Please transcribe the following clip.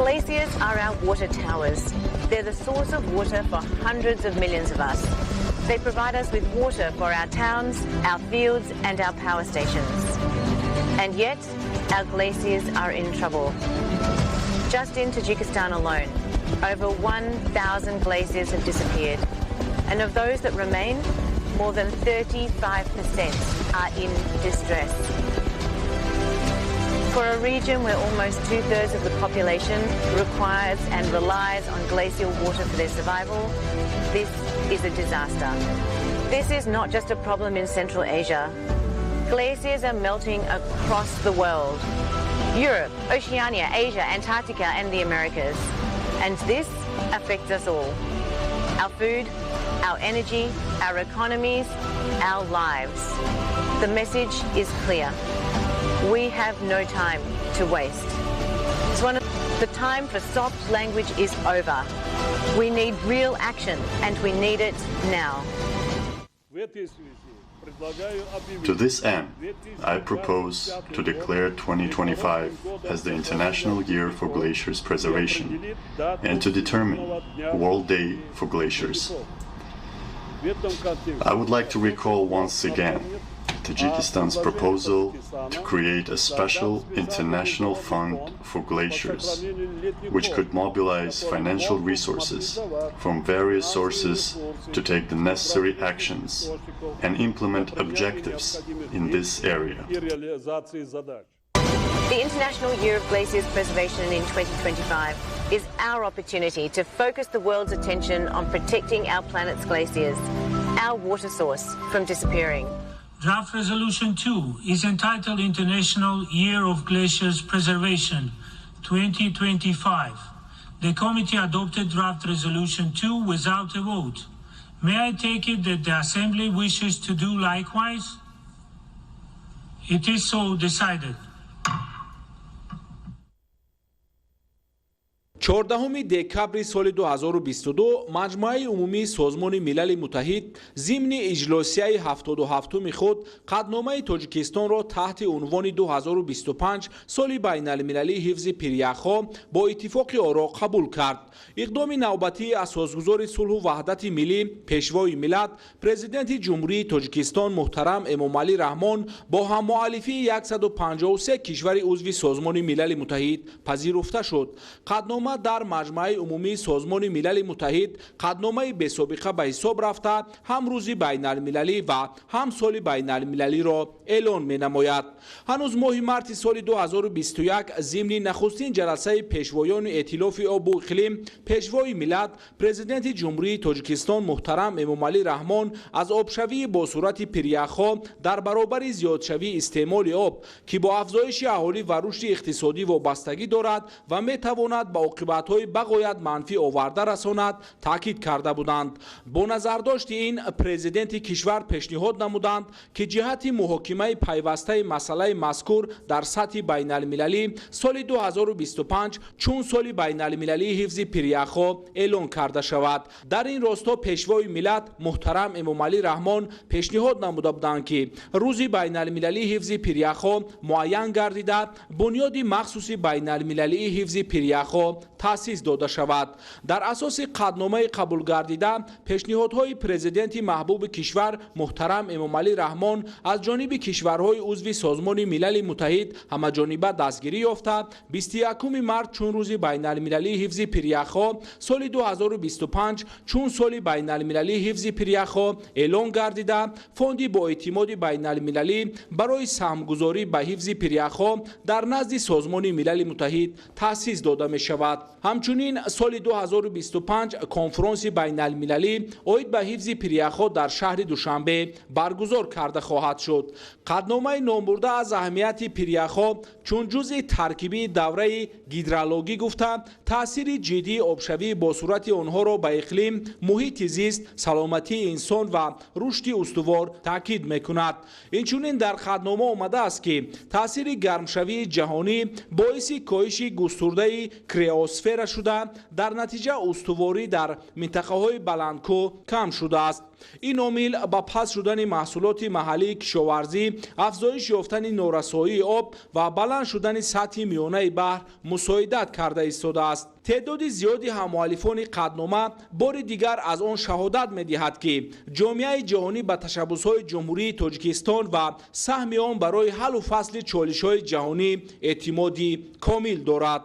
Glaciers are our water towers. They're the source of water for hundreds of millions of us. They provide us with water for our towns, our fields, and our power stations. And yet, our glaciers are in trouble. Just in Tajikistan alone, over 1,000 glaciers have disappeared. And of those that remain, more than 35% are in distress. For a region where almost 2/3 of the population requires and relies on glacial water for their survival, this is a disaster. This is not just a problem in Central Asia. Glaciers are melting across the world. Europe, Oceania, Asia, Antarctica, and the Americas. And this affects us all. Our food, our energy, our economies, our lives. The message is clear. We have no time to waste. The time for soft language is over. We need real action, and we need it now. To this end, I propose to declare 2025 as the International Year for Glaciers Preservation and to determine World Day for Glaciers. I would like to recall once again Tajikistan's proposal to create a special international fund for glaciers, which could mobilize financial resources from various sources to take the necessary actions and implement objectives in this area. The International Year of Glaciers Preservation in 2025 is our opportunity to focus the world's attention on protecting our planet's glaciers, our water source, from disappearing. Draft Resolution 2 is entitled International Year of Glaciers Preservation 2025. The committee adopted Draft Resolution 2 without a vote. May I take it that the Assembly wishes to do likewise? It is so decided. 14 دکابر سال 2022 مجمع عمومی سازمان ملل متحد ضمن اجلاسیه 77 خود قطعنامه تاجیکستان را تحت عنوان 2025 سال بین المللی حفظ پریخ‌ها با اتفاق آرا قبول کرد. اقدام نوبتی اساسگزار صلح و وحدت ملی پیشوای ملت پرزیدنت جمهوری تاجیکستان محترم امامعلی رحمان با هم‌مؤلفه 153 کشور عضو سازمان ملل متحد پذیرفته شد. قطعنامه در مجمع عمومی سازمان ملل متحد قطعنامه به سابقه به حساب رفته هم روز بین المللی و هم سال بین المللی را اعلان می نماید. هنوز ماه مارس سال 2021 ضمن نخستین جلسه پیشوایان ائتلاف آب و اقلیم پیشوای ملت پرزیدنت جمهوری تاجیکستان محترم امامعلی رحمان از آبشوی با صورت پریخ‌ها در برابر زیادشوی استعمال آب که با افزایش اهالی و رشد اقتصادی وابستگی دارد و می تواند با عاقبت‌های بغایت منفی آورده رساند تاکید کرده بودند. با نظرداشت این پرزیدنت کشور پیشنهاد نمودند که جهت محاکمه پیوسته مسئله مذکور در سطح بین المللی سال 2025 چون سال بین المللی حفظ پریخ‌ها اعلان کرده شود. در این راستا پیشوای ملت محترم امامعلی رحمان پیشنهاد نموده بودند که روز بین المللی حفظ پریخ‌ها معین گردیده بنیاد مخصوص بین المللی حفظ پریخ‌ها تأسیس داده شود. در اساس قطعنامه قبول گردیده پیشنهادهای پرزیدنت محبوب کشور محترم امامعلی رحمان از جانب کشورهای عضو سازمان ملل متحد همه‌جانبه دستگیری یافته 21 مارس چون روز بین المللی حفظ پریخ‌ها سال 2025 چون سال بین المللی حفظ پریخ‌ها اعلان گردیده فوندی با اعتماد بین المللی برای سهمگذاری به حفظ پریخ‌ها در نزد سازمان ملل متحد تأسیس داده می شود. همچنین سال 2025 کنفرانس بین المللی عاید به حفظ پریخ‌ها در شهر دوشنبه برگزار کرده خواهد شد. قطعنامه نامبرده از اهمیت پریخ‌ها چون جزء ترکیبی دوره هیدرولوژی گفته تاثیر جدی آبشوی با صورت آنها را به اقلیم، محیط زیست، سلامتی انسان و رشد استوار تاکید میکند. اینچنین در قطعنامه آمده است که تاثیر گرمشوی جهانی باعث کاهش گسترده کریاس биосфера шуда, дар натиҷа устуворӣ дар минтақаҳои баландкӯҳ кам шудааст. ин омил ба паст шудани маҳсулоти маҳаллии кишоварзӣ, афзоиш ёфтани норасоии об ва баланд шудани сатҳи миёнаи баҳр мусоидат карда истодааст. تعداد زیادی هم‌مؤلفان قدنامه بار دیگر از آن شهادت می‌دهد که جامعه جهانی به تشبس‌های جمهوری تاجیکستان و سهم آن برای حل و فصل چالش‌های جهانی اعتمادی کامل دارد.